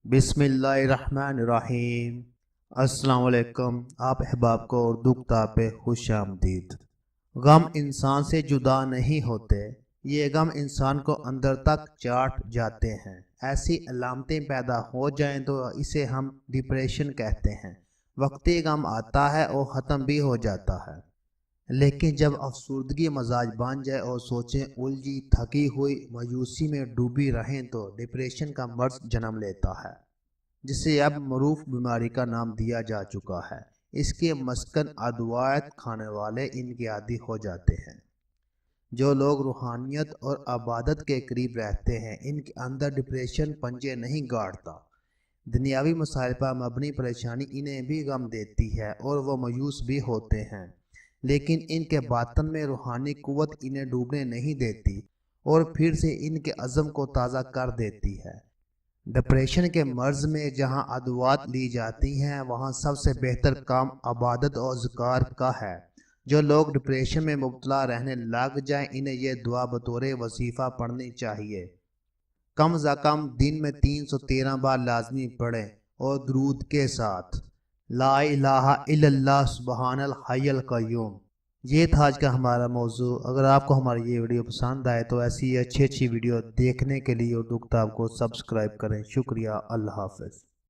बिस्मिल्लाहिर्रहमानिर्रहीम। अस्सलाम वालेकुम। आप अहबाब को उर्दू किताब पे खुश आमदीद। गम इंसान से जुदा नहीं होते, ये गम इंसान को अंदर तक चाट जाते हैं। ऐसी अलामतें पैदा हो जाएं तो इसे हम डिप्रेशन कहते हैं। वक्ती गम आता है और ख़त्म भी हो जाता है, लेकिन जब अफसरदगी मजाज बन जाए और सोचें उलझी थकी हुई मायूसी में डूबी रहें तो डिप्रेशन का मर्ज जन्म लेता है, जिसे अब मरूफ बीमारी का नाम दिया जा चुका है। इसके मस्कन अदवायत खाने वाले इनके आदी हो जाते हैं। जो लोग रूहानियत और आबादत के करीब रहते हैं, इनके अंदर डिप्रेशन पंजे नहीं गाड़ता। दुनियावी मसाइल पर मबनी परेशानी इन्हें भी गम देती है और वो मायूस भी होते हैं, लेकिन इनके बातन में रूहानी कुव्वत इन्हें डूबने नहीं देती और फिर से इनके अज़म को ताज़ा कर देती है। डिप्रेशन के मर्ज में जहां अदवात ली जाती हैं, वहां सबसे बेहतर काम इबादत और ज़िक्र का है। जो लोग डिप्रेशन में मुब्तला रहने लग जाएं, इन्हें यह दुआ बतौर वजीफ़ा पढ़नी चाहिए। कम से कम दिन में 313 बार लाजमी पढ़ें और दुरूद के साथ ला इलाहा इल्लल्लाह सुब्हानल हय्युल क़य्यूम। ये था आज का हमारा मौजू। अगर आपको हमारी ये वीडियो पसंद आए तो ऐसी अच्छी वीडियो देखने के लिए उर्दू किताब को सब्सक्राइब करें। शुक्रिया। अल्लाह हाफ़िज़।